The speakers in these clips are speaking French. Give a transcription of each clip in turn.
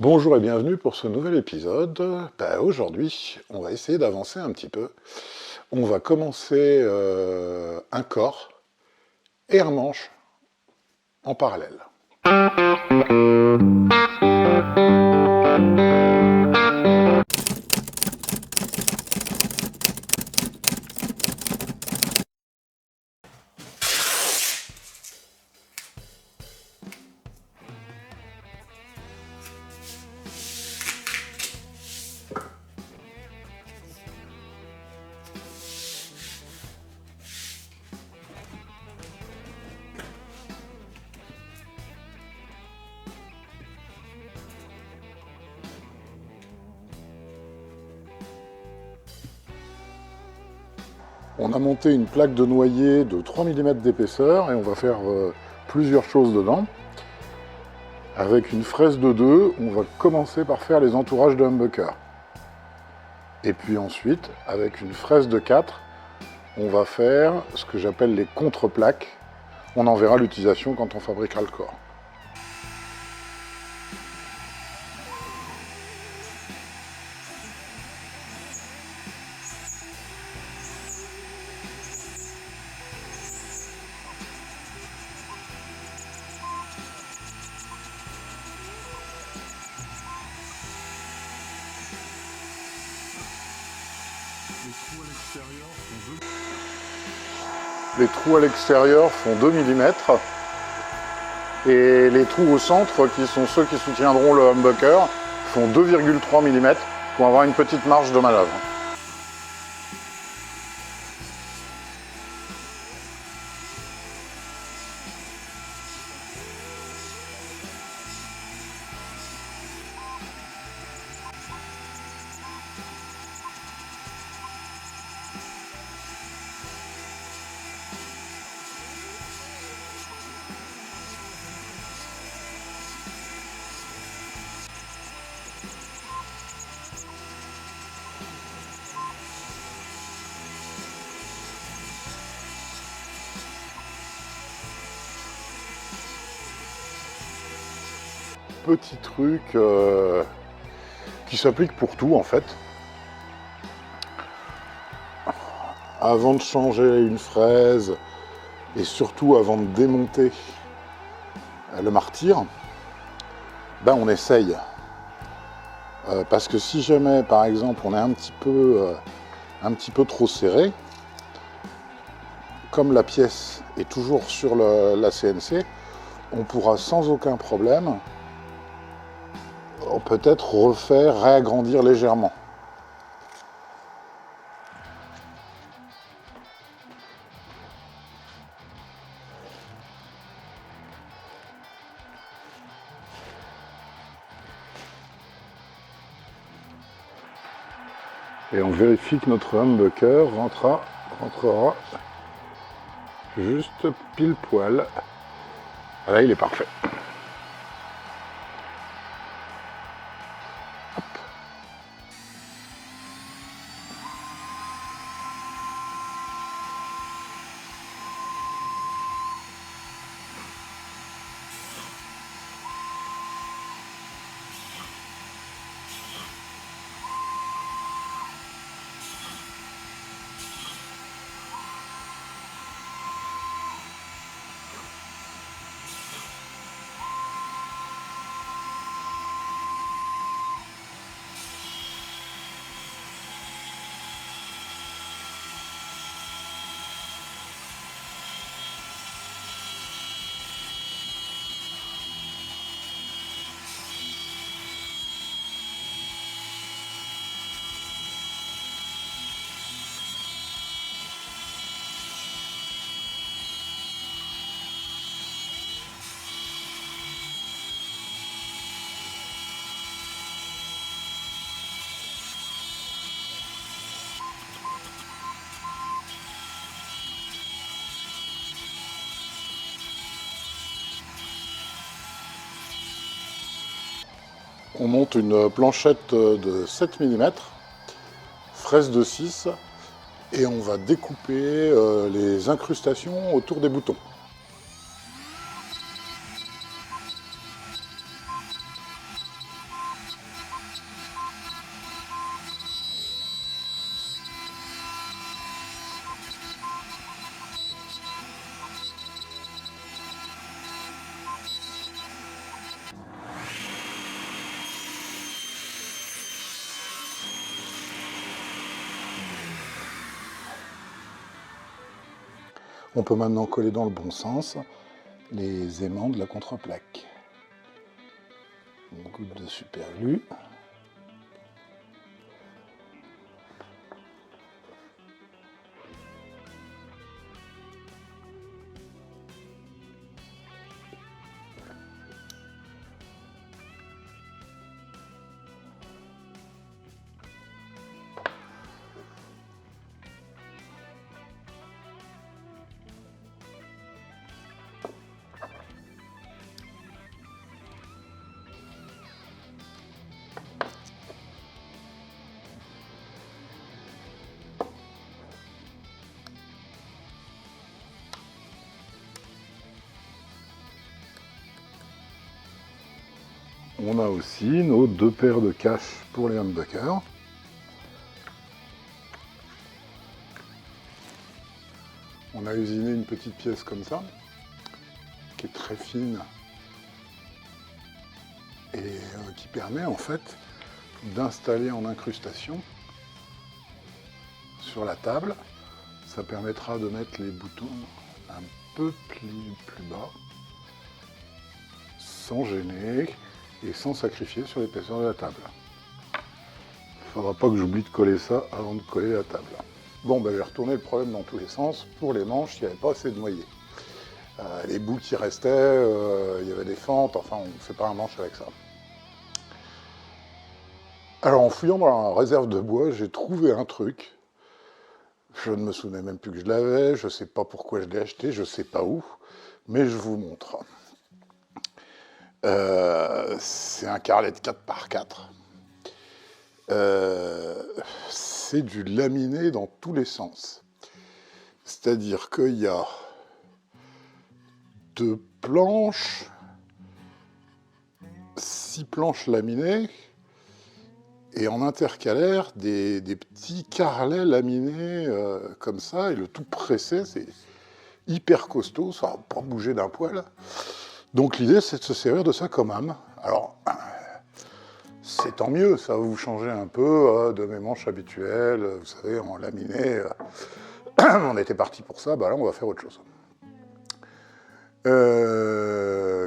Bonjour et bienvenue pour ce nouvel épisode. Aujourd'hui, on va essayer d'avancer un petit peu. On va commencer un corps et un manche en parallèle. On a monté une plaque de noyer de 3 mm d'épaisseur et on va faire plusieurs choses dedans. Avec une fraise de 2, on va commencer par faire les entourages de humbucker. Et puis ensuite, avec une fraise de 4, on va faire ce que j'appelle les contre-plaques. On en verra l'utilisation quand on fabriquera le corps. Les trous à l'extérieur font 2 mm et les trous au centre, qui sont ceux qui soutiendront le humbucker, font 2,3 mm pour avoir une petite marge de manœuvre. Petit truc qui s'applique pour tout en fait. Avant de changer une fraise et surtout avant de démonter le martyr, on essaye. Parce que si jamais par exemple on est un petit peu trop serré, comme la pièce est toujours sur la CNC, on pourra sans aucun problème peut-être refaire, réagrandir légèrement. Et on vérifie que notre humbucker rentrera juste pile poil. Là, il est parfait. On monte une planchette de 7 mm, fraise de 6, et on va découper les incrustations autour des boutons. On peut maintenant coller dans le bon sens les aimants de la contreplaque. Une goutte de super glue. On a aussi nos 2 paires de caches pour les humbuckers. On a usiné une petite pièce comme ça, qui est très fine et qui permet en fait d'installer en incrustation sur la table. Ça permettra de mettre les boutons un peu plus bas, sans gêner et sans sacrifier sur l'épaisseur de la table. Il ne faudra pas que j'oublie de coller ça avant de coller la table. Bon, ben, j'ai retourné le problème dans tous les sens. Pour les manches, il n'y avait pas assez de noyer. Les bouts qui restaient, il y avait des fentes, enfin on ne fait pas un manche avec ça. Alors en fouillant dans la réserve de bois, j'ai trouvé un truc. Je ne me souvenais même plus que je l'avais, je ne sais pas pourquoi je l'ai acheté, je ne sais pas où, mais je vous montre. C'est un carrelet de 4x4. C'est du laminé dans tous les sens. C'est-à-dire qu'il y a 2 planches, 6 planches laminées, et en intercalaire, des petits carrelets laminés comme ça, et le tout pressé, c'est hyper costaud, ça va pas bouger d'un poil. Donc l'idée, c'est de se servir de ça comme âme. Alors, c'est tant mieux, ça va vous changer un peu de mes manches habituelles, vous savez, en laminé. On était parti pour ça, bah là, on va faire autre chose.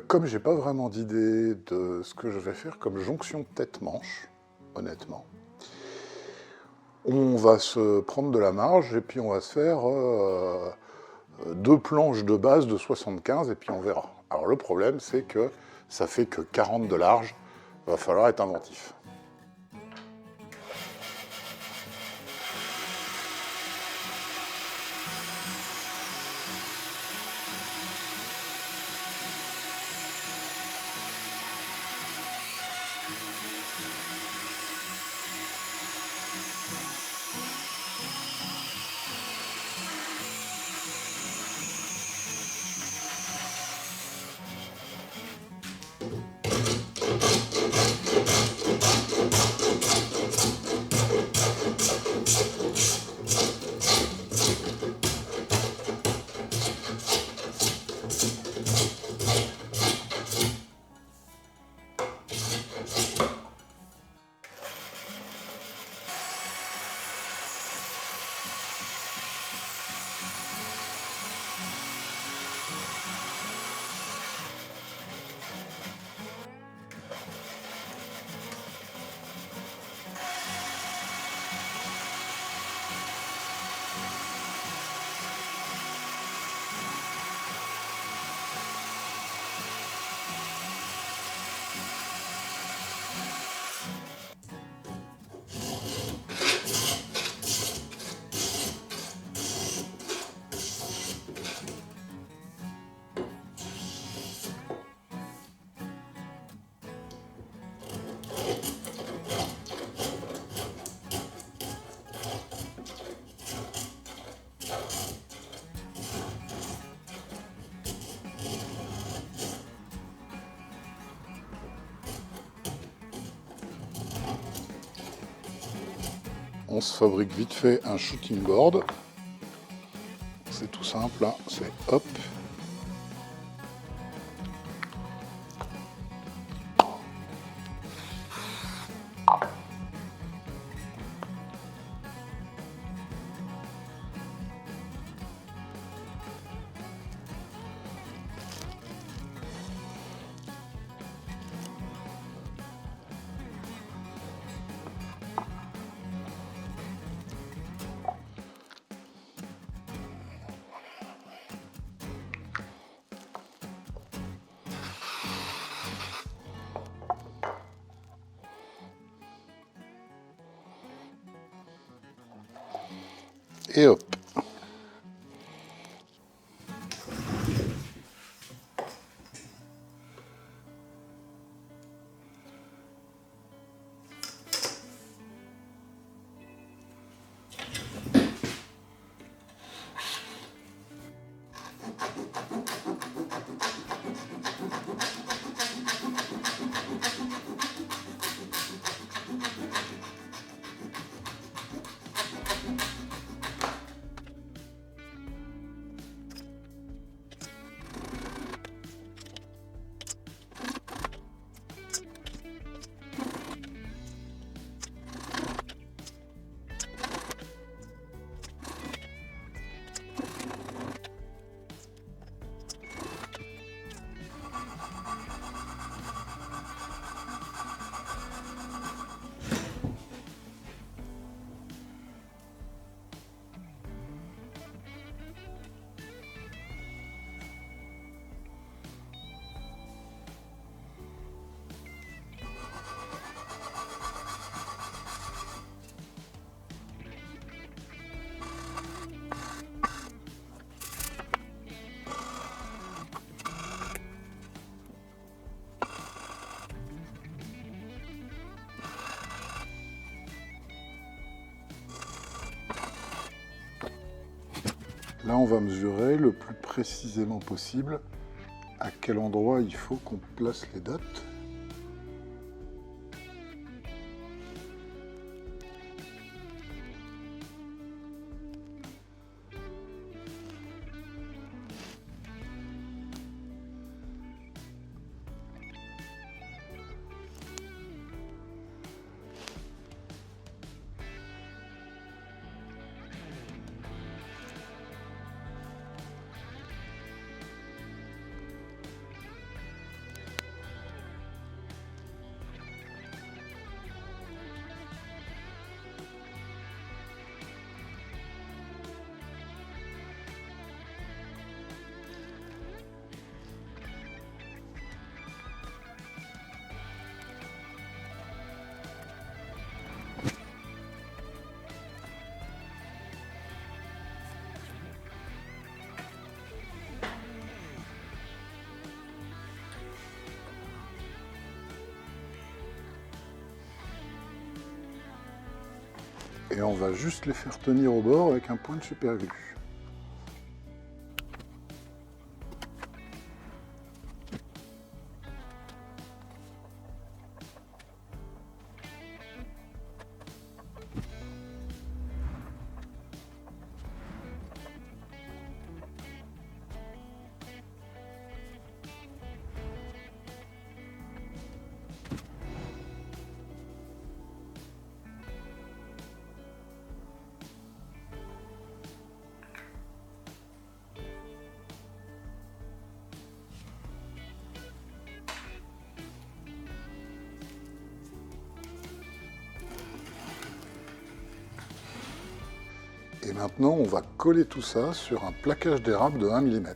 Comme j'ai pas vraiment d'idée de ce que je vais faire comme jonction tête-manche, honnêtement, on va se prendre de la marge et puis on va se faire 2 planches de base de 75 et puis on verra. Alors le problème, c'est que ça fait que 40 de large, il va falloir être inventif. On se fabrique vite fait un shooting board. C'est tout simple, hein. C'est hop. Et hop. Là, on va mesurer le plus précisément possible à quel endroit il faut qu'on place les dots. Et on va juste les faire tenir au bord avec un point de super glue. Et maintenant, on va coller tout ça sur un plaquage d'érable de 1 mm.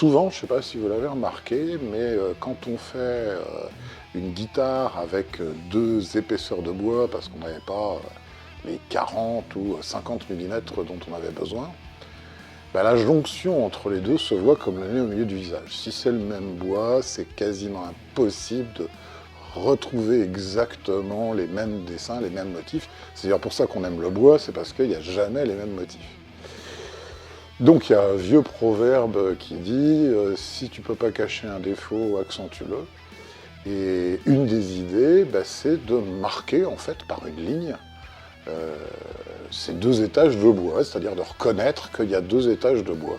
souvent, je ne sais pas si vous l'avez remarqué, mais quand on fait une guitare avec deux épaisseurs de bois, parce qu'on n'avait pas les 40 ou 50 mm dont on avait besoin, bah, la jonction entre les deux se voit comme le nez au milieu du visage. Si c'est le même bois, c'est quasiment impossible de retrouver exactement les mêmes dessins, les mêmes motifs. C'est d'ailleurs pour ça qu'on aime le bois, c'est parce qu'il n'y a jamais les mêmes motifs. Donc il y a un vieux proverbe qui dit si tu ne peux pas cacher un défaut, accentue-le. Et une des idées, bah, c'est de marquer en fait par une ligne ces deux étages de bois, c'est-à-dire de reconnaître qu'il y a deux étages de bois.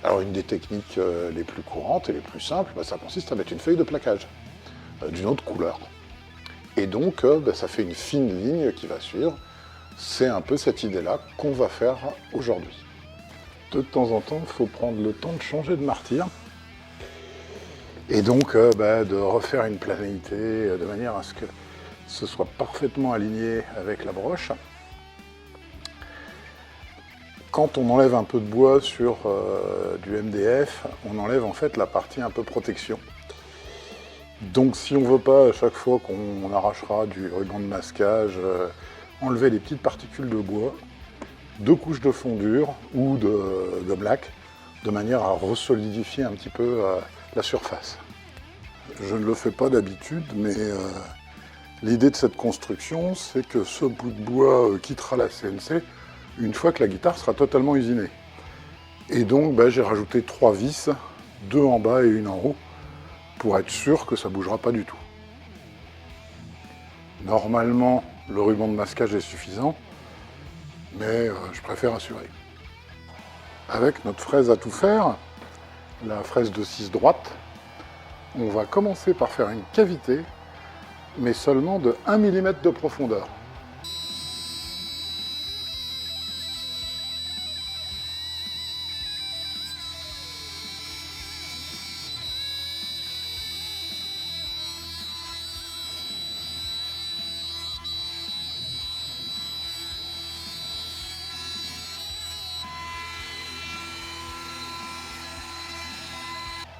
Alors une des techniques les plus courantes et les plus simples, bah, ça consiste à mettre une feuille de plaquage d'une autre couleur. Et donc bah, ça fait une fine ligne qui va suivre. C'est un peu cette idée-là qu'on va faire aujourd'hui. De temps en temps, il faut prendre le temps de changer de martyr. Et donc bah, de refaire une planéité de manière à ce que ce soit parfaitement aligné avec la broche. Quand on enlève un peu de bois sur du MDF, on enlève en fait la partie un peu protection. Donc si on ne veut pas à chaque fois qu'on arrachera du ruban de masquage, enlever les petites particules de bois, 2 couches de fondure ou de gomme lac, de manière à resolidifier un petit peu la surface. Je ne le fais pas d'habitude, mais l'idée de cette construction, c'est que ce bout de bois quittera la CNC une fois que la guitare sera totalement usinée. Et donc bah, j'ai rajouté 3 vis, 2 en bas et une en haut, pour être sûr que ça ne bougera pas du tout. Normalement, le ruban de masquage est suffisant, mais je préfère assurer. Avec notre fraise à tout faire, la fraise de 6 droite, on va commencer par faire une cavité, mais seulement de 1 mm de profondeur.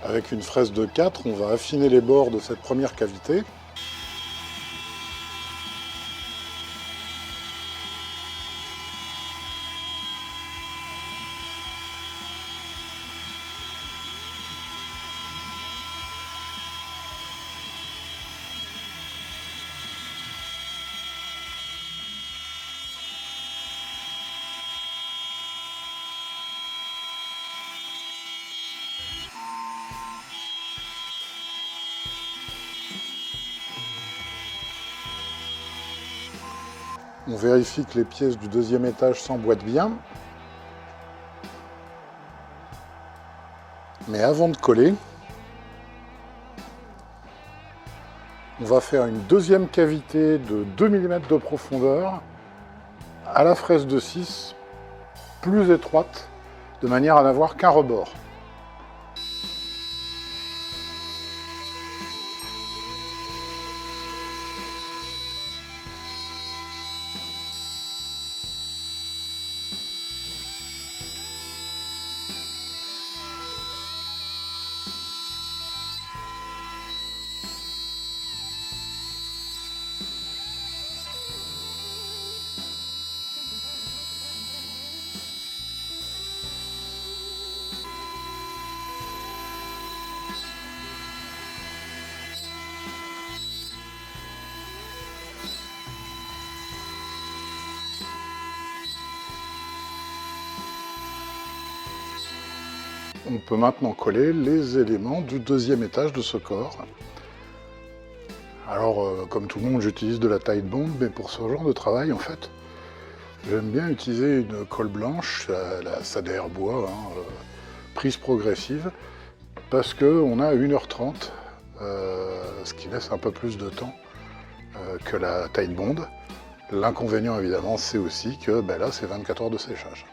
Avec une fraise de 4, on va affiner les bords de cette première cavité. On vérifie que les pièces du deuxième étage s'emboîtent bien. Mais avant de coller, on va faire une deuxième cavité de 2 mm de profondeur à la fraise de 6, plus étroite, de manière à n'avoir qu'un rebord. On peut maintenant coller les éléments du deuxième étage de ce corps. Alors, comme tout le monde, j'utilise de la Tide Bond, mais pour ce genre de travail, en fait, j'aime bien utiliser une colle blanche, la Sader bois, prise progressive, parce qu'on a 1h30, ce qui laisse un peu plus de temps que la Tide Bond. L'inconvénient, évidemment, c'est aussi que ben là, c'est 24 heures de séchage.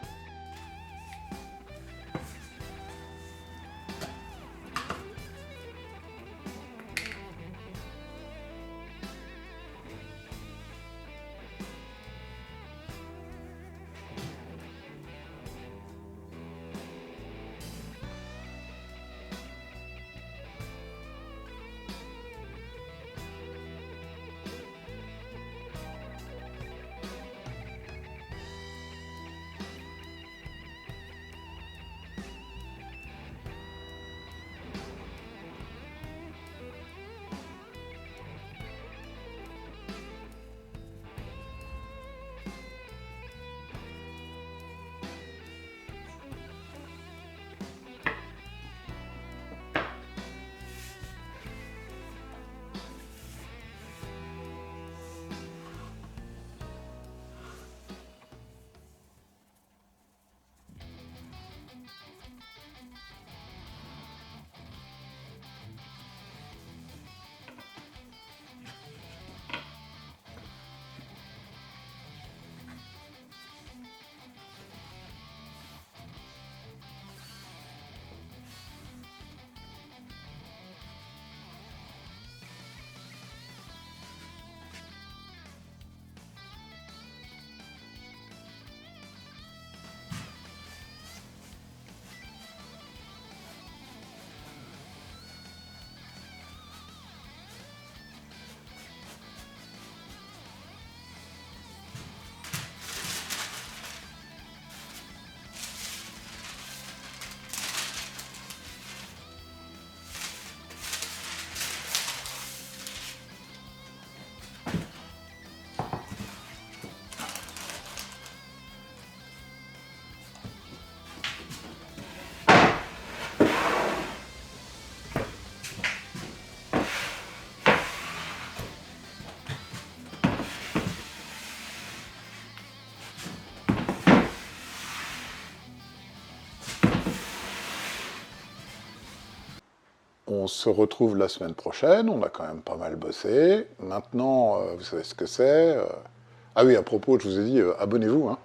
on se retrouve la semaine prochaine. On a quand même pas mal bossé. Maintenant, vous savez ce que c'est. Ah oui, à propos, je vous ai dit, abonnez-vous. Hein.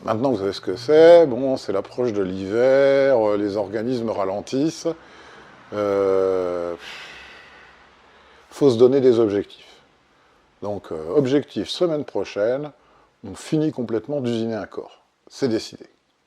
Maintenant, vous savez ce que c'est. Bon, c'est l'approche de l'hiver. Les organismes ralentissent. Faut se donner des objectifs. Donc, objectif, semaine prochaine, on finit complètement d'usiner un corps. C'est décidé.